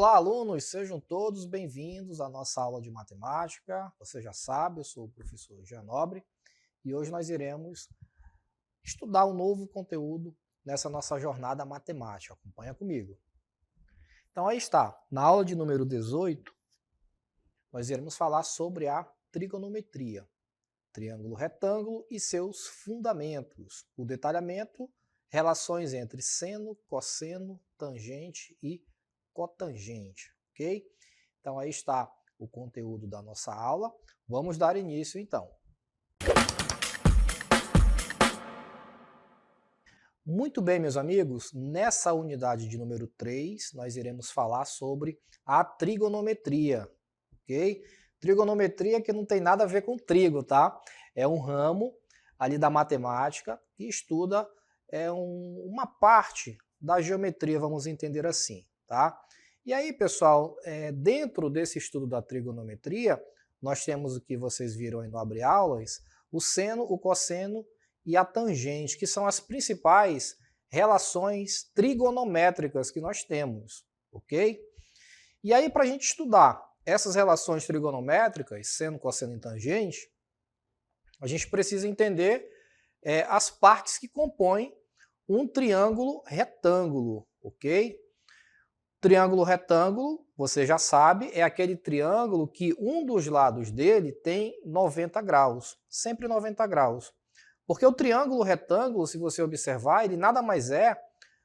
Olá, alunos, sejam todos bem-vindos à nossa aula de matemática. Você já sabe, eu sou o professor Jean Nobre e hoje nós iremos estudar um novo conteúdo nessa nossa jornada matemática. Acompanha comigo. Então aí está, na aula de número 18, nós iremos falar sobre a trigonometria, triângulo retângulo e seus fundamentos, o detalhamento, relações entre seno, cosseno, tangente e cotangente, ok? Então aí está o conteúdo da nossa aula. Vamos dar início então. Muito bem, meus amigos, nessa unidade de número 3, nós iremos falar sobre a trigonometria, ok? Trigonometria que não tem nada a ver com trigo, tá? É um ramo ali da matemática que estuda uma parte da geometria, vamos entender assim, tá? E aí, pessoal, dentro desse estudo da trigonometria, nós temos o que vocês viram aí no Abre Aulas, o seno, o cosseno e a tangente, que são as principais relações trigonométricas que nós temos, ok? E aí, para a gente estudar essas relações trigonométricas, seno, cosseno e tangente, a gente precisa entender as partes que compõem um triângulo retângulo, ok? Triângulo retângulo, você já sabe, é aquele triângulo que um dos lados dele tem 90 graus, sempre 90 graus. Porque o triângulo retângulo, se você observar, ele nada mais é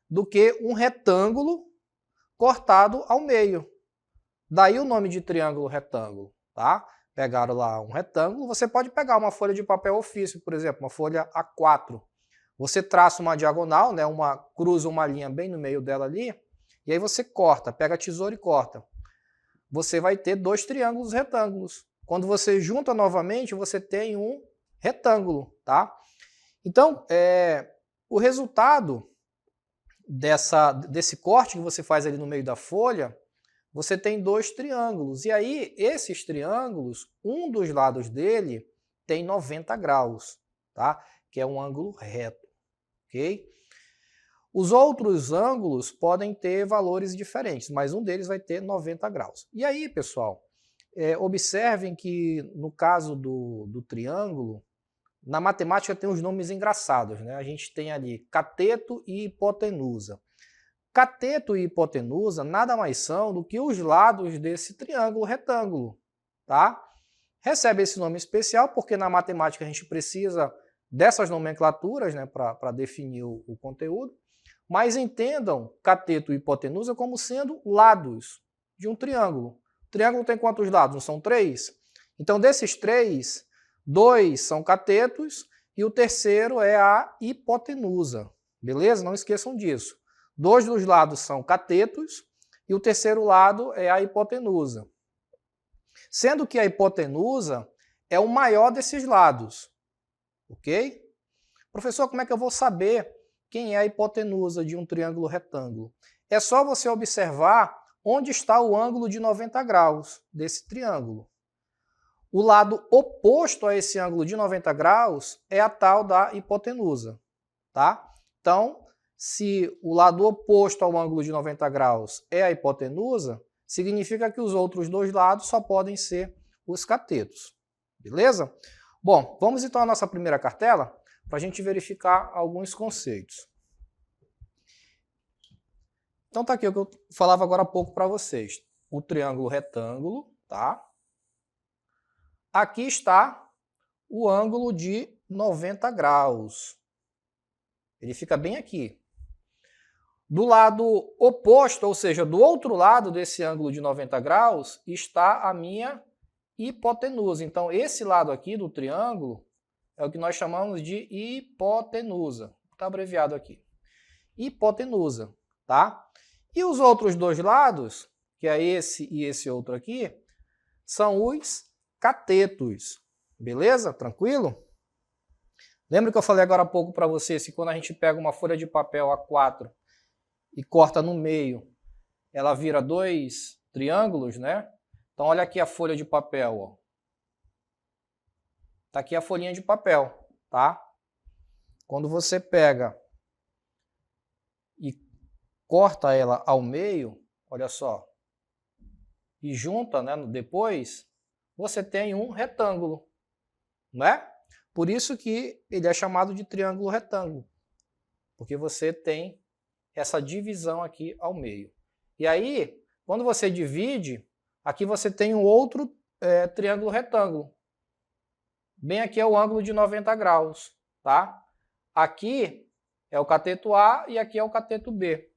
do que um retângulo cortado ao meio. Daí o nome de triângulo retângulo, tá? Pegaram lá um retângulo, você pode pegar uma folha de papel ofício, por exemplo, uma folha A4. Você traça uma diagonal, né, cruza uma linha bem no meio dela ali, e aí você corta, pega a tesoura e corta. Você vai ter dois triângulos retângulos. Quando você junta novamente, você tem um retângulo, tá? Então, o resultado desse corte que você faz ali no meio da folha, você tem dois triângulos. E aí, esses triângulos, um dos lados dele tem 90 graus, tá? Que é um ângulo reto, ok? Os outros ângulos podem ter valores diferentes, mas um deles vai ter 90 graus. E aí, pessoal, observem que no caso do triângulo, na matemática tem os nomes engraçados, né? A gente tem ali cateto e hipotenusa. Cateto e hipotenusa nada mais são do que os lados desse triângulo retângulo, tá? Recebe esse nome especial porque na matemática a gente precisa dessas nomenclaturas, né, para definir o conteúdo. Mas entendam cateto e hipotenusa como sendo lados de um triângulo. O triângulo tem quantos lados? Não são 3? Então, desses 3, 2 são catetos e o terceiro é a hipotenusa. Beleza? Não esqueçam disso. 2 dos lados são catetos e o terceiro lado é a hipotenusa. Sendo que a hipotenusa é o maior desses lados. Ok? Professor, como é que eu vou saber quem é a hipotenusa de um triângulo retângulo? É só você observar onde está o ângulo de 90 graus desse triângulo. O lado oposto a esse ângulo de 90 graus é a tal da hipotenusa, tá? Então, se o lado oposto ao ângulo de 90 graus é a hipotenusa, significa que os outros dois lados só podem ser os catetos, beleza? Bom, vamos então à nossa primeira cartela para a gente verificar alguns conceitos. Então tá aqui o que eu falava agora há pouco para vocês. O triângulo retângulo, tá? Aqui está o ângulo de 90 graus. Ele fica bem aqui. Do lado oposto, ou seja, do outro lado desse ângulo de 90 graus, está a minha hipotenusa. Então, esse lado aqui do triângulo é o que nós chamamos de hipotenusa. Está abreviado aqui. Hipotenusa, tá? E os outros dois lados, que é esse e esse outro aqui, são os catetos. Beleza? Tranquilo? Lembra que eu falei agora há pouco para vocês que quando a gente pega uma folha de papel A4 e corta no meio, ela vira dois triângulos, né? Então, olha aqui a folha de papel, ó. Tá aqui a folhinha de papel, tá? Quando você pega e corta ela ao meio, olha só, e junta, né, depois, você tem um retângulo, né? Por isso que ele é chamado de triângulo retângulo, porque você tem essa divisão aqui ao meio. E aí, quando você divide, aqui você tem um outro triângulo retângulo. Bem aqui é o ângulo de 90 graus, tá? Aqui é o cateto A e aqui é o cateto B.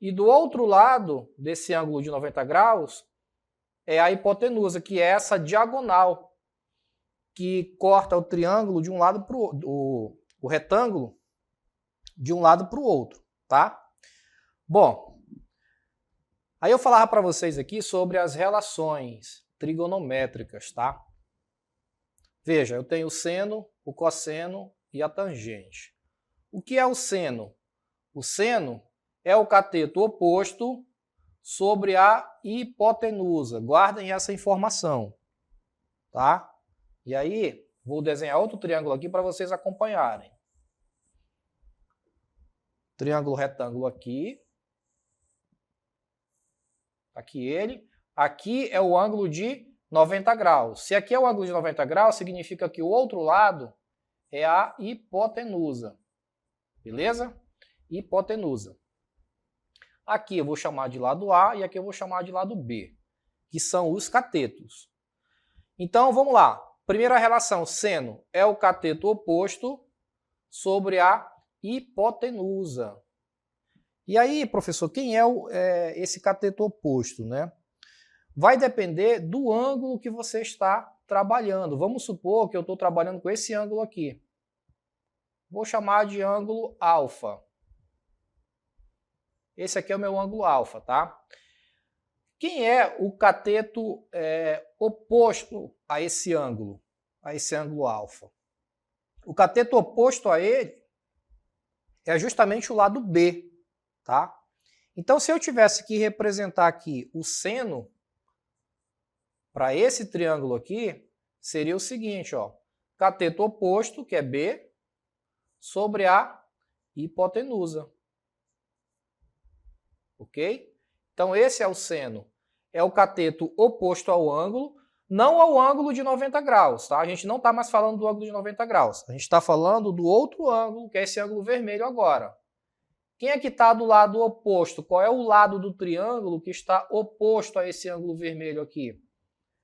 E do outro lado desse ângulo de 90 graus é a hipotenusa, que é essa diagonal que corta o triângulo de um lado para o retângulo de um lado para o outro, tá? Bom, aí eu falava para vocês aqui sobre as relações trigonométricas, tá? Veja, eu tenho o seno, o cosseno e a tangente. O que é o seno? O seno é o cateto oposto sobre a hipotenusa. Guardem essa informação, tá? E aí, vou desenhar outro triângulo aqui para vocês acompanharem. Triângulo retângulo aqui. Aqui ele. Aqui é o ângulo de 90 graus. Se aqui é o ângulo de 90 graus, significa que o outro lado é a hipotenusa. Beleza? Hipotenusa. Aqui eu vou chamar de lado A e aqui eu vou chamar de lado B, que são os catetos. Então, vamos lá. Primeira relação, seno é o cateto oposto sobre a hipotenusa. E aí, professor, quem é esse cateto oposto, né? Vai depender do ângulo que você está trabalhando. Vamos supor que eu estou trabalhando com esse ângulo aqui. Vou chamar de ângulo alfa. Esse aqui é o meu ângulo alfa, tá? Quem é o cateto oposto a esse ângulo alfa? O cateto oposto a ele é justamente o lado B, tá? Então, se eu tivesse que representar aqui o seno para esse triângulo aqui, seria o seguinte, ó, cateto oposto, que é B, sobre a hipotenusa. Ok? Então, esse é o seno. É o cateto oposto ao ângulo, não ao ângulo de 90 graus, tá? A gente não está mais falando do ângulo de 90 graus. A gente está falando do outro ângulo, que é esse ângulo vermelho agora. Quem é que está do lado oposto? Qual é o lado do triângulo que está oposto a esse ângulo vermelho aqui?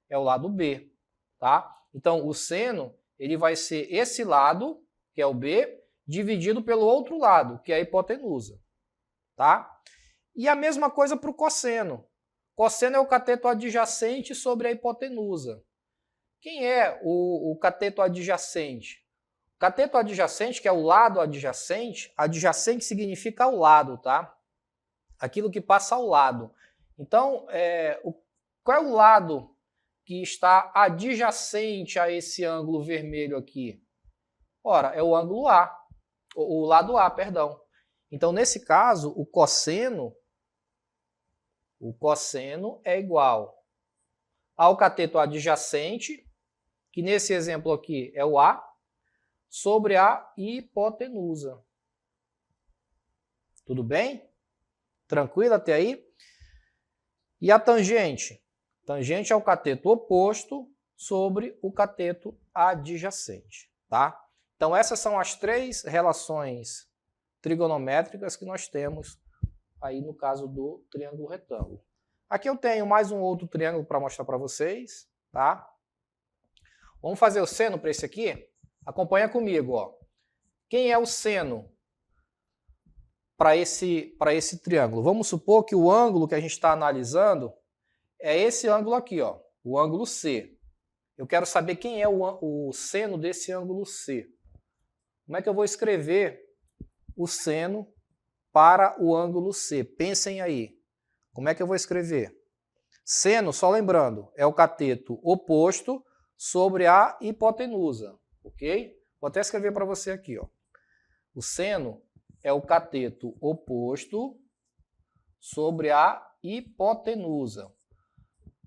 É o lado B, tá? Então, o seno, ele vai ser esse lado, que é o B, dividido pelo outro lado, que é a hipotenusa, tá? E a mesma coisa para o cosseno. Cosseno é o cateto adjacente sobre a hipotenusa. Quem é o cateto adjacente? O cateto adjacente, que é o lado adjacente, adjacente significa ao lado, tá? Aquilo que passa ao lado. Então, qual é o lado que está adjacente a esse ângulo vermelho aqui? Ora, é o ângulo A, o lado A, perdão. Então, nesse caso, o cosseno é igual ao cateto adjacente, que nesse exemplo aqui é o A, sobre a hipotenusa. Tudo bem? Tranquilo até aí? E a tangente? Tangente é o cateto oposto sobre o cateto adjacente, tá? Então, essas são as três relações trigonométricas que nós temos aí no caso do triângulo retângulo. Aqui eu tenho mais um outro triângulo para mostrar para vocês, tá? Vamos fazer o seno para esse aqui? Acompanha comigo, ó. Quem é o seno para esse triângulo? Vamos supor que o ângulo que a gente está analisando é esse ângulo aqui, ó, o ângulo C. Eu quero saber quem é o seno desse ângulo C. Como é que eu vou escrever o seno para o ângulo C? Pensem aí. Como é que eu vou escrever? Seno, só lembrando, é o cateto oposto sobre a hipotenusa, ok? Vou até escrever para você aqui, ó. O seno é o cateto oposto sobre a hipotenusa.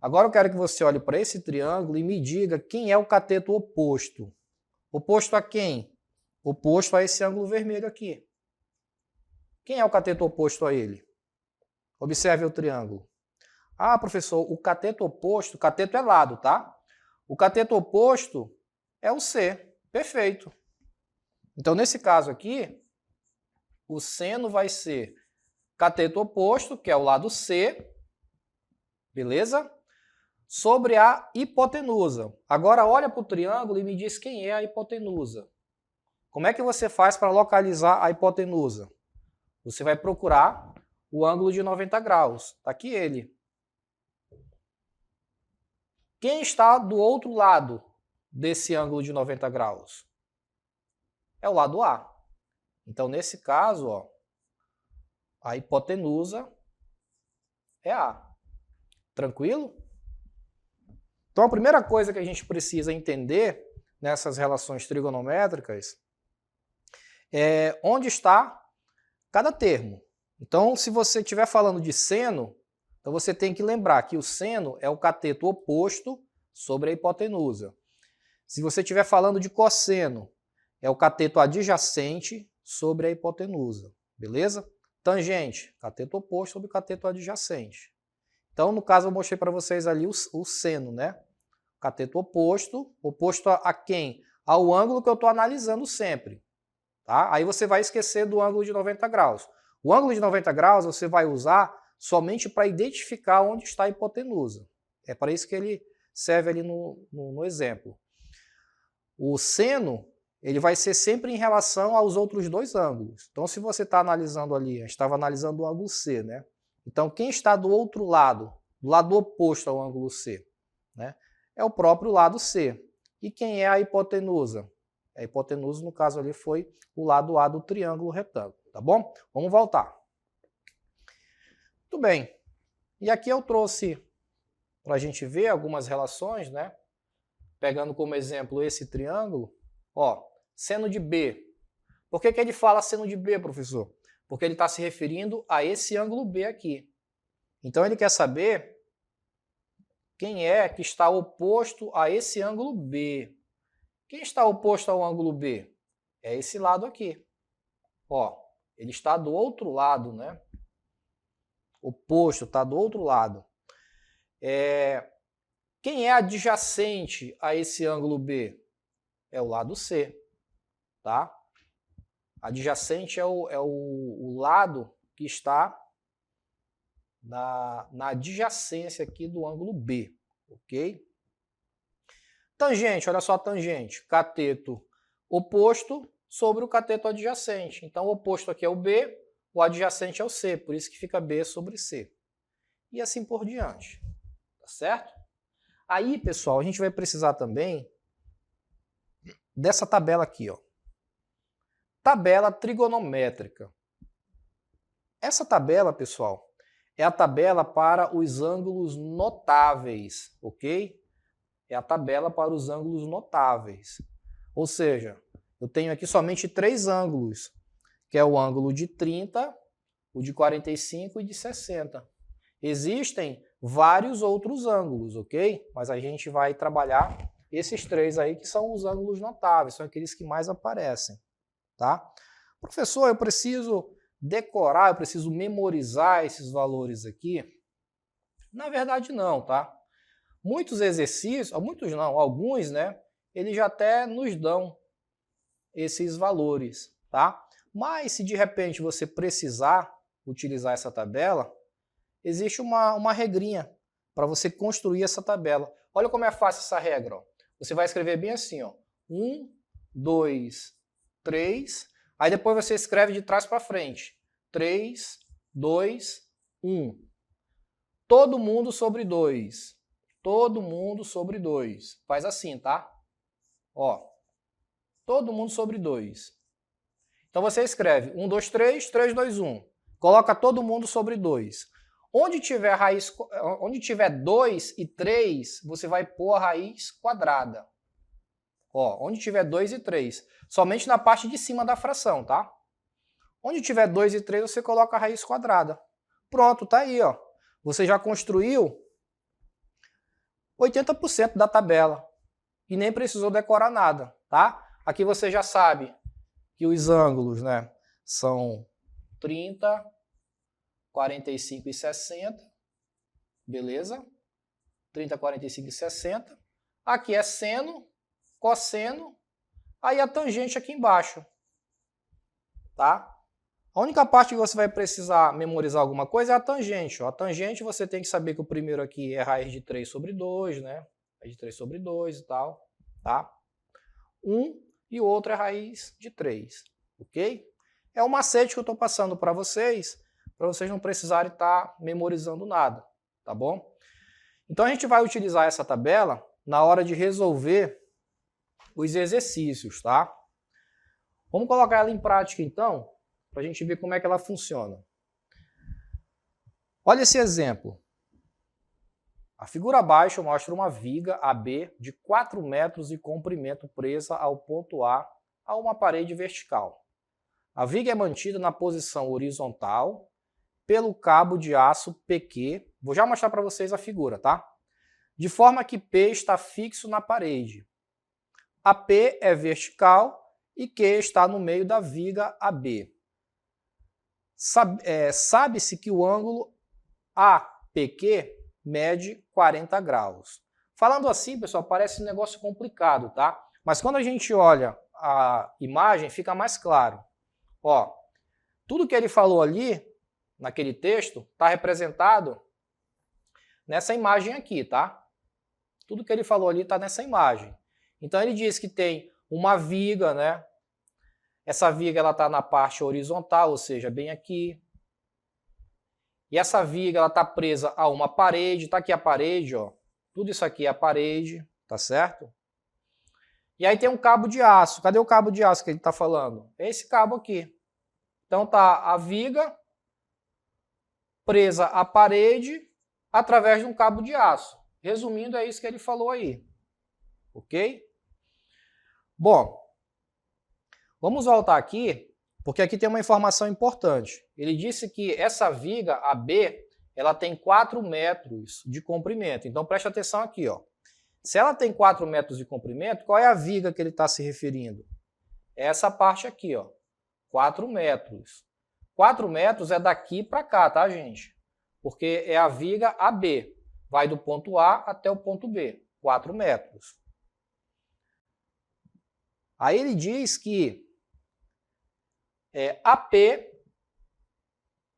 Agora eu quero que você olhe para esse triângulo e me diga quem é o cateto oposto. Oposto a quem? Oposto a esse ângulo vermelho aqui. Quem é o cateto oposto a ele? Observe o triângulo. Ah, professor, o cateto oposto, cateto é lado, tá? O cateto oposto é o C. Perfeito. Então, nesse caso aqui, o seno vai ser cateto oposto, que é o lado C, beleza? Sobre a hipotenusa. Agora, olha para o triângulo e me diz quem é a hipotenusa. Como é que você faz para localizar a hipotenusa? Você vai procurar o ângulo de 90 graus. Está aqui ele. Quem está do outro lado desse ângulo de 90 graus? É o lado A. Então, nesse caso, ó, a hipotenusa é A. Tranquilo? Então, a primeira coisa que a gente precisa entender nessas relações trigonométricas é onde está cada termo. Então, se você estiver falando de seno, então você tem que lembrar que o seno é o cateto oposto sobre a hipotenusa. Se você estiver falando de cosseno, é o cateto adjacente sobre a hipotenusa. Beleza? Tangente, cateto oposto sobre o cateto adjacente. Então, no caso, eu mostrei para vocês ali o seno, né? Cateto oposto, oposto a quem? Ao ângulo que eu estou analisando sempre. Tá? Aí você vai esquecer do ângulo de 90 graus. O ângulo de 90 graus você vai usar somente para identificar onde está a hipotenusa. É para isso que ele serve ali no exemplo. O seno, ele vai ser sempre em relação aos outros dois ângulos. Então, se você está analisando ali, a gente estava analisando o ângulo C, né? Então, quem está do outro lado, do lado oposto ao ângulo C, né, é o próprio lado C. E quem é a hipotenusa? A hipotenusa, no caso ali, foi o lado A do triângulo retângulo, tá bom? Vamos voltar. Muito bem. E aqui eu trouxe para a gente ver algumas relações, né? Pegando como exemplo esse triângulo, ó, seno de B. Por que ele fala seno de B, professor? Porque ele está se referindo a esse ângulo B aqui. Então ele quer saber quem é que está oposto a esse ângulo B. Quem está oposto ao ângulo B? É esse lado aqui. Ó, ele está do outro lado, né? Oposto, está do outro lado. Quem é adjacente a esse ângulo B? É o lado C, tá? Adjacente é o lado que está na adjacência aqui do ângulo B, ok? Tangente, olha só a tangente, cateto oposto sobre o cateto adjacente. Então, o oposto aqui é o B, o adjacente é o C, por isso que fica B sobre C. E assim por diante, tá certo? Aí, pessoal, a gente vai precisar também dessa tabela aqui, ó. Tabela trigonométrica. Essa tabela, pessoal, é a tabela para os ângulos notáveis, ok? É a tabela para os ângulos notáveis. Ou seja, eu tenho aqui somente 3 ângulos, que é o ângulo de 30, o de 45 e de 60. Existem vários outros ângulos, ok? Mas a gente vai trabalhar esses 3 aí que são os ângulos notáveis, são aqueles que mais aparecem, tá? Professor, eu preciso decorar, eu preciso memorizar esses valores aqui? Na verdade não, tá? Muitos exercícios, muitos não, alguns, né? Eles já até nos dão esses valores, tá? Mas se de repente você precisar utilizar essa tabela, existe uma regrinha para você construir essa tabela. Olha como é fácil essa regra, ó. Você vai escrever bem assim, ó. 1, 2, 3. Aí depois você escreve de trás para frente. 3, 2, 1. Todo mundo sobre 2. Todo mundo sobre 2. Faz assim, tá? Ó. Todo mundo sobre 2. Então você escreve 1, 2, 3, 3, 2, 1. Coloca todo mundo sobre 2. Onde tiver 2 e 3, você vai pôr a raiz quadrada. Ó, onde tiver 2 e 3. Somente na parte de cima da fração, tá? Onde tiver 2 e 3, você coloca a raiz quadrada. Pronto, tá aí, ó. Você já construiu 80% da tabela. E nem precisou decorar nada, tá? Aqui você já sabe que os ângulos, né, são 30, 45 e 60. beleza? 30, 45 e 60. Aqui é seno, cosseno, aí a tangente aqui embaixo, tá? A única parte que você vai precisar memorizar alguma coisa é a tangente. Ó. A tangente você tem que saber que o primeiro aqui é raiz de 3 sobre 2, né? Raiz de 3 sobre 2 e tal, tá? 1 e o outro é raiz de 3, ok? É um macete que eu estou passando para vocês não precisarem estar memorizando nada, tá bom? Então a gente vai utilizar essa tabela na hora de resolver os exercícios, tá? Vamos colocar ela em prática então, para a gente ver como é que ela funciona. Olha esse exemplo. A figura abaixo mostra uma viga AB de 4 metros de comprimento presa ao ponto A a uma parede vertical. A viga é mantida na posição horizontal pelo cabo de aço PQ. Vou já mostrar para vocês a figura, tá? De forma que P está fixo na parede. AP é vertical e Q está no meio da viga AB. Sabe-se que o ângulo APQ mede 40 graus. Falando assim, pessoal, parece um negócio complicado, tá? Mas quando a gente olha a imagem, fica mais claro. Ó, tudo que ele falou ali, naquele texto, está representado nessa imagem aqui, tá? Tudo que ele falou ali está nessa imagem. Então ele diz que tem uma viga, né? Essa viga ela está na parte horizontal, ou seja, bem aqui. E essa viga ela está presa a uma parede. Está aqui a parede, ó. Tudo isso aqui é a parede, tá certo? E aí tem um cabo de aço. Cadê o cabo de aço que ele está falando? É esse cabo aqui. Então tá a viga presa à parede através de um cabo de aço. Resumindo, é isso que ele falou aí. Ok? Bom, vamos voltar aqui, porque aqui tem uma informação importante. Ele disse que essa viga AB, ela tem 4 metros de comprimento. Então preste atenção aqui, ó. Se ela tem 4 metros de comprimento, qual é a viga que ele está se referindo? É essa parte aqui, ó. 4 metros. 4 metros é daqui para cá, tá, gente? Porque é a viga AB. Vai do ponto A até o ponto B. 4 metros. Aí ele diz que AP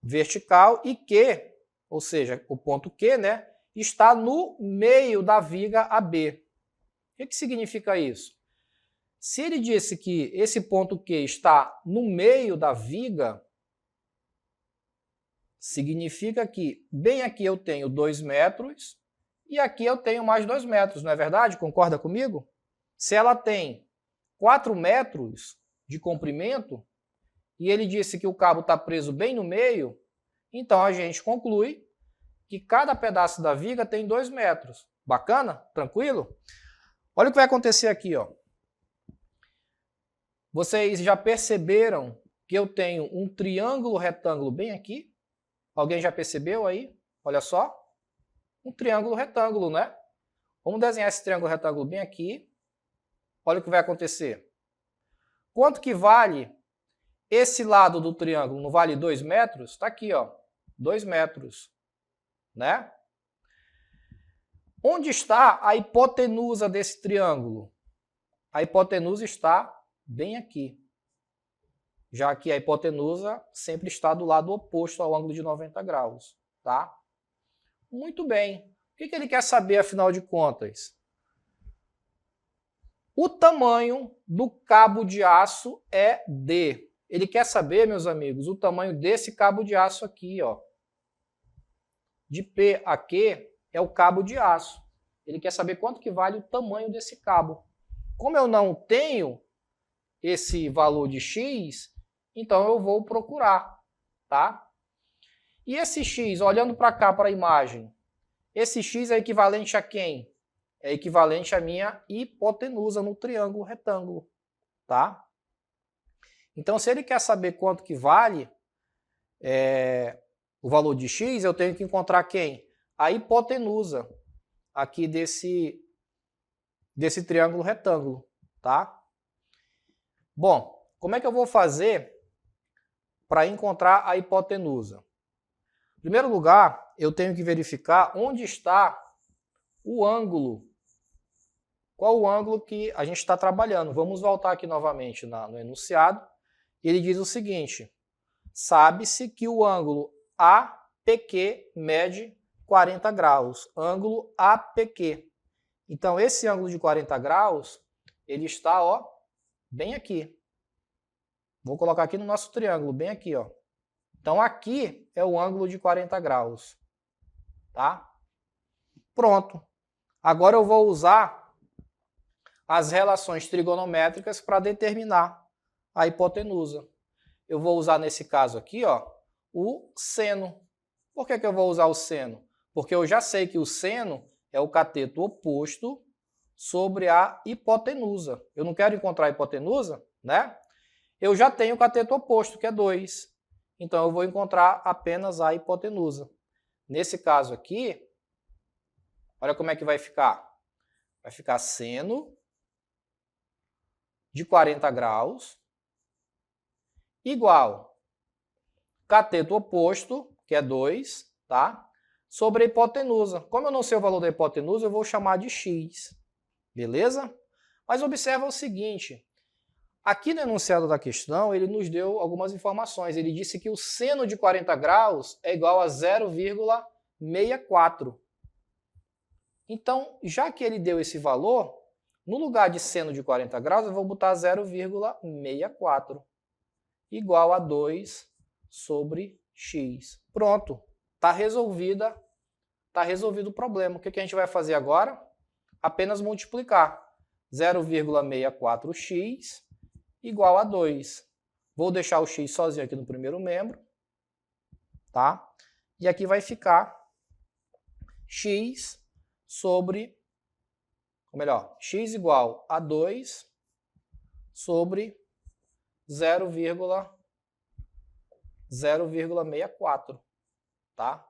vertical e Q, ou seja, o ponto Q, né, está no meio da viga AB. O que significa isso? Se ele disse que esse ponto Q está no meio da viga, significa que bem aqui eu tenho 2 metros e aqui eu tenho mais 2 metros, não é verdade? Concorda comigo? Se ela tem 4 metros de comprimento e ele disse que o cabo está preso bem no meio, então a gente conclui que cada pedaço da viga tem 2 metros. Bacana? Tranquilo? Olha o que vai acontecer aqui, ó. Vocês já perceberam que eu tenho um triângulo retângulo bem aqui? Alguém já percebeu aí? Olha só. Um triângulo retângulo, né? Vamos desenhar esse triângulo retângulo bem aqui. Olha o que vai acontecer. Quanto que vale esse lado do triângulo? Não vale 2 metros? Está aqui, ó. 2 metros. Né? Onde está a hipotenusa desse triângulo? A hipotenusa está bem aqui. Já que a hipotenusa sempre está do lado oposto ao ângulo de 90 graus. Tá? Muito bem. O que ele quer saber, afinal de contas? O tamanho do cabo de aço é D. Ele quer saber, meus amigos, o tamanho desse cabo de aço aqui, ó. De P a Q é o cabo de aço. Ele quer saber quanto que vale o tamanho desse cabo. Como eu não tenho esse valor de X, então eu vou procurar, tá? E esse X, olhando para cá, para a imagem, esse X é equivalente a quem? É equivalente à minha hipotenusa no triângulo retângulo, tá? Então, se ele quer saber quanto que vale o valor de X, eu tenho que encontrar quem? A hipotenusa aqui desse triângulo retângulo, tá? Bom, como é que eu vou fazer para encontrar a hipotenusa? Em primeiro lugar, eu tenho que verificar onde está o ângulo. Qual o ângulo que a gente está trabalhando? Vamos voltar aqui novamente no enunciado. Ele diz o seguinte: sabe-se que o ângulo APQ mede 40 graus. Ângulo APQ. Então, esse ângulo de 40 graus, ele está, ó, bem aqui. Vou colocar aqui no nosso triângulo, bem aqui, ó. Então, aqui é o ângulo de 40 graus. Tá? Pronto. Agora eu vou usar as relações trigonométricas para determinar a hipotenusa. Eu vou usar, nesse caso aqui, ó, o seno. Por que eu vou usar o seno? Porque eu já sei que o seno é o cateto oposto sobre a hipotenusa. Eu não quero encontrar a hipotenusa, né? Eu já tenho o cateto oposto, que é 2. Então, eu vou encontrar apenas a hipotenusa. Nesse caso aqui, olha como é que vai ficar. Vai ficar seno de 40 graus igual cateto oposto, que é 2, tá? Sobre a hipotenusa. Como eu não sei o valor da hipotenusa, eu vou chamar de x. Beleza? Mas observa o seguinte. Aqui no enunciado da questão, ele nos deu algumas informações. Ele disse que o seno de 40 graus é igual a 0,64. Então, já que ele deu esse valor, no lugar de seno de 40 graus, eu vou botar 0,64. Igual a 2 sobre x. Pronto. Está resolvido o problema. O que a gente vai fazer agora? Apenas multiplicar. 0,64x igual a 2. Vou deixar o x sozinho aqui no primeiro membro. Tá? E aqui vai ficar x sobre, ou melhor, x igual a 2 sobre 0,64. Tá?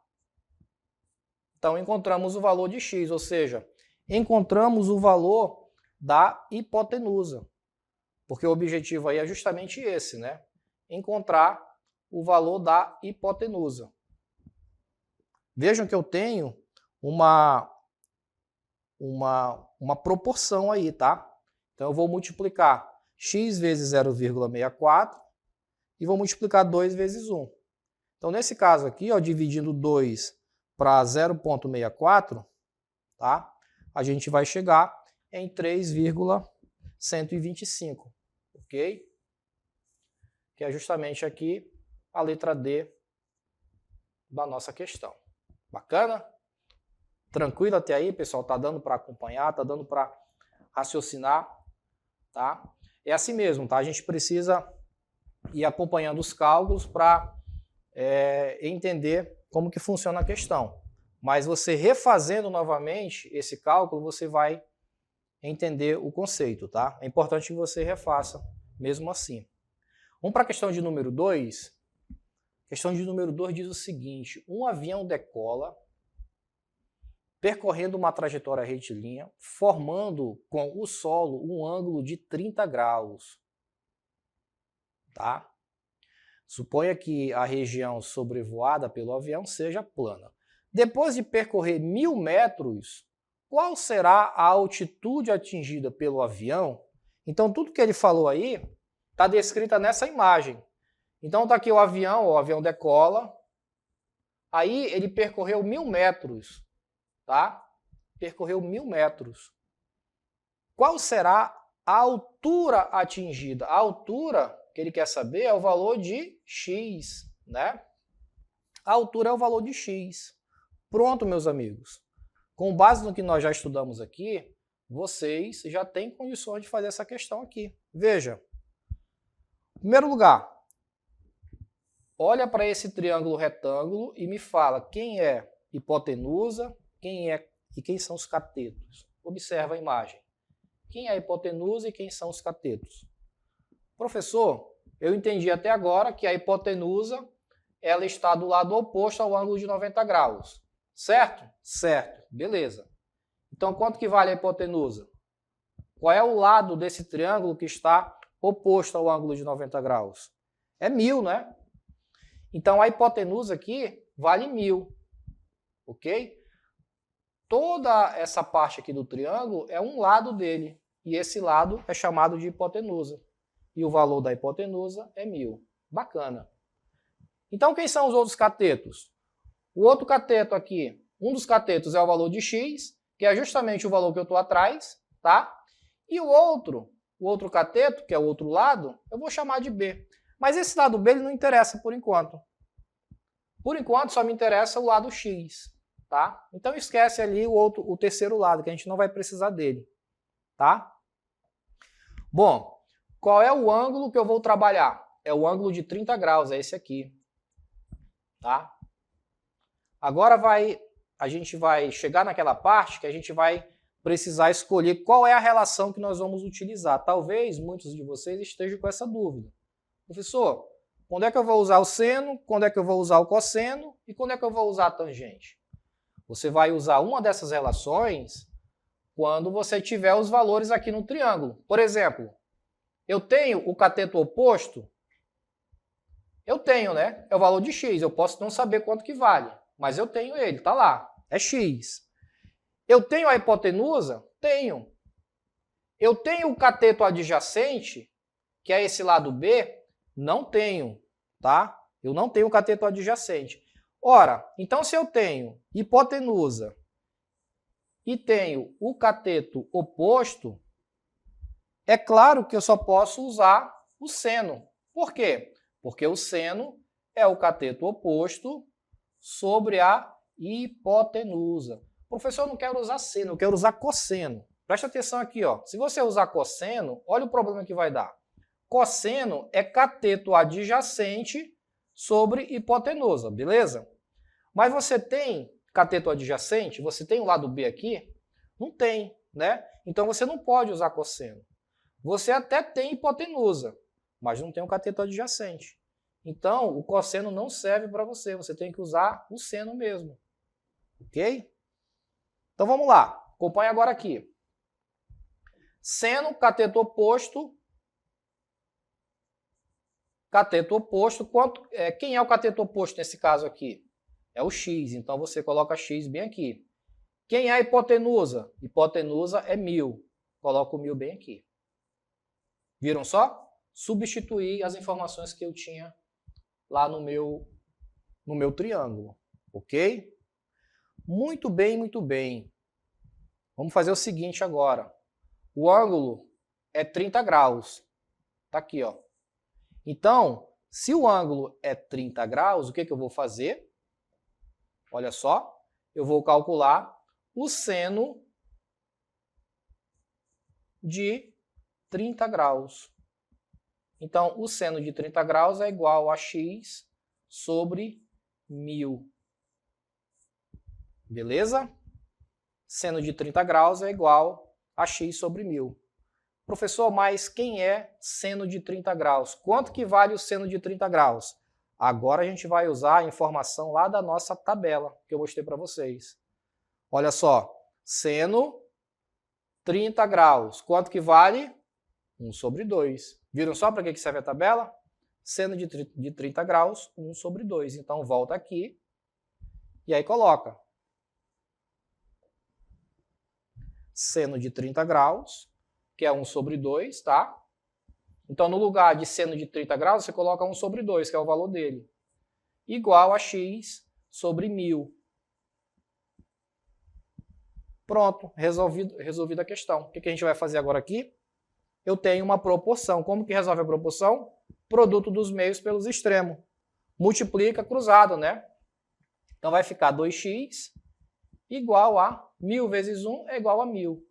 Então, encontramos o valor de x, ou seja, encontramos o valor da hipotenusa. Porque o objetivo aí é justamente esse, né? Encontrar o valor da hipotenusa. Vejam que eu tenho uma proporção aí, tá? Então, eu vou multiplicar x vezes 0,64 e vou multiplicar 2 vezes 1. Então, nesse caso aqui, ó, dividindo 2 para 0,64, tá? A gente vai chegar em 3,125, ok? Que é justamente aqui a letra D da nossa questão. Bacana? Tranquilo até aí, pessoal? Tá dando para acompanhar, tá dando para raciocinar, tá? É assim mesmo, tá? A gente precisa ir acompanhando os cálculos para entender como que funciona a questão. Mas você refazendo novamente esse cálculo, você vai entender o conceito, tá? É importante que você refaça mesmo assim. Vamos para a questão de número 2. A questão de número 2 diz o seguinte: um avião decola percorrendo uma trajetória retilínea, formando com o solo um ângulo de 30 graus. Tá? Suponha que a região sobrevoada pelo avião seja plana. Depois de percorrer 1000 metros, qual será a altitude atingida pelo avião? Então, tudo que ele falou aí está descrito nessa imagem. Então, está aqui o avião decola, aí ele percorreu 1000 metros, tá? Percorreu 1000 metros. Qual será a altura atingida? A altura que ele quer saber é o valor de x, né? A altura é o valor de x. Pronto, meus amigos. Com base no que nós já estudamos aqui, vocês já têm condições de fazer essa questão aqui. Veja. Em primeiro lugar, olha para esse triângulo retângulo e me fala quem é hipotenusa, quem são os catetos. Observa a imagem. Quem é a hipotenusa e quem são os catetos? Professor, eu entendi até agora que a hipotenusa ela está do lado oposto ao ângulo de 90 graus. Certo? Certo. Beleza. Então, quanto que vale a hipotenusa? Qual é o lado desse triângulo que está oposto ao ângulo de 90 graus? É 1000, né? Então, a hipotenusa aqui vale 1000. ok? Toda essa parte aqui do triângulo é um lado dele, e esse lado é chamado de hipotenusa. E o valor da hipotenusa é 1000. Bacana. Então, quem são os outros catetos? O outro cateto aqui, um dos catetos é o valor de x, que é justamente o valor que eu estou atrás, tá? E o outro cateto, que é o outro lado, eu vou chamar de b. Mas esse lado b ele não interessa por enquanto. Por enquanto, só me interessa o lado x, tá? Então, esquece ali o terceiro lado, que a gente não vai precisar dele, tá? Bom, qual é o ângulo que eu vou trabalhar? É o ângulo de 30 graus, é esse aqui, tá? Agora a gente vai chegar naquela parte que a gente vai precisar escolher qual é a relação que nós vamos utilizar. Talvez muitos de vocês estejam com essa dúvida. Professor, quando é que eu vou usar o seno, quando é que eu vou usar o cosseno e quando é que eu vou usar a tangente? Você vai usar uma dessas relações quando você tiver os valores aqui no triângulo. Por exemplo, eu tenho o cateto oposto, eu tenho, né? É o valor de x, eu posso não saber quanto que vale, mas eu tenho ele, tá lá, é x. Eu tenho a hipotenusa? Tenho. Eu tenho o cateto adjacente, que é esse lado B? Não tenho, tá? Eu não tenho o cateto adjacente. Ora, então se eu tenho hipotenusa e tenho o cateto oposto, é claro que eu só posso usar o seno. Por quê? Porque o seno é o cateto oposto sobre a hipotenusa. Professor, eu não quero usar seno, eu quero usar cosseno. Presta atenção aqui, ó. Se você usar cosseno, olha o problema que vai dar. Cosseno é cateto adjacente sobre hipotenusa, beleza? Mas você tem cateto adjacente? Você tem o lado B aqui? Não tem, né? Então você não pode usar cosseno. Você até tem hipotenusa, mas não tem o cateto adjacente. Então, o cosseno não serve para você, você tem que usar o seno mesmo. Ok? Então vamos lá, acompanha agora aqui. Seno, cateto oposto. Cateto oposto, quem é o cateto oposto nesse caso aqui? É o x, então você coloca x bem aqui. Quem é a hipotenusa? Hipotenusa é 1000, coloca o 1000 bem aqui. Viram só? Substituir as informações que eu tinha lá no meu triângulo, ok? Muito bem, muito bem. Vamos fazer o seguinte agora. O ângulo é 30 graus. Tá aqui, ó. Então, se o ângulo é 30 graus, o que eu vou fazer? Olha só, eu vou calcular o seno de 30 graus. Então, o seno de 30 graus é igual a x sobre 1000. Beleza? Seno de 30 graus é igual a x sobre 1000. Professor, mas quem é seno de 30 graus? Quanto que vale o seno de 30 graus? Agora a gente vai usar a informação lá da nossa tabela, que eu mostrei para vocês. Olha só, seno 30 graus. Quanto que vale? 1 sobre 2. Viram só para que serve a tabela? Seno de 30 graus, 1 sobre 2. Então volta aqui e aí coloca. Seno de 30 graus, que é 1 sobre 2, tá? Então, no lugar de seno de 30 graus, você coloca 1 sobre 2, que é o valor dele, igual a x sobre 1000. Pronto, resolvida a questão. O que a gente vai fazer agora aqui? Eu tenho uma proporção. Como que resolve a proporção? Produto dos meios pelos extremos. Multiplica cruzado, né? Então, vai ficar 2x igual a 1000 vezes 1 é igual a 1000.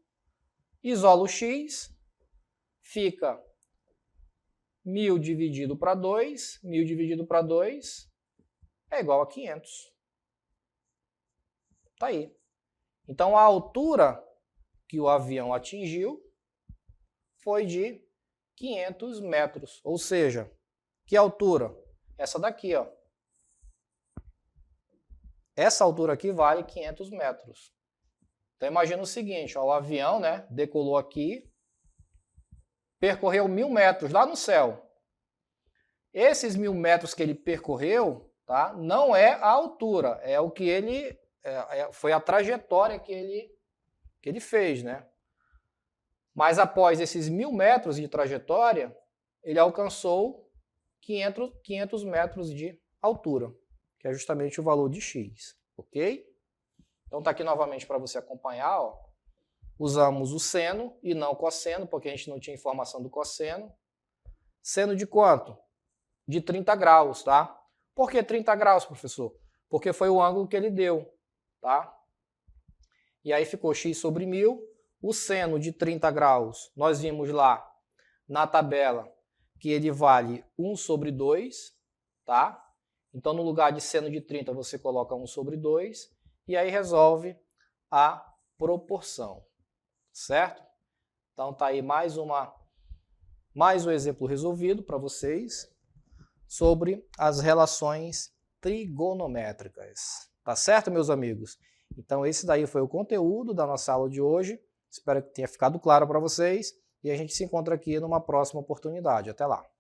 Isola o x, fica 1000 dividido para 2, 1000 dividido para 2 é igual a 500. Tá aí. Então, a altura que o avião atingiu foi de 500 metros. Ou seja, que altura? Essa daqui, ó. Essa altura aqui vale 500 metros. Então, imagina o seguinte, ó, o avião, né, decolou aqui, percorreu 1000 metros lá no céu. Esses 1000 metros que ele percorreu, tá, não é a altura, é o que ele foi a trajetória que ele fez, né? Mas após esses 1.000 metros de trajetória, ele alcançou 500 metros de altura, que é justamente o valor de x, ok? Então está aqui novamente para você acompanhar, ó. Usamos o seno e não o cosseno, porque a gente não tinha informação do cosseno. Seno de quanto? De 30 graus, tá? Por que 30 graus, professor? Porque foi o ângulo que ele deu, tá? E aí ficou x sobre 1.000. O seno de 30 graus, nós vimos lá na tabela que ele vale 1 sobre 2, tá? Então, no lugar de seno de 30, você coloca 1 sobre 2 e aí resolve a proporção, certo? Então, tá aí mais um exemplo resolvido para vocês sobre as relações trigonométricas. Tá certo, meus amigos? Então, esse daí foi o conteúdo da nossa aula de hoje. Espero que tenha ficado claro para vocês e a gente se encontra aqui numa próxima oportunidade. Até lá!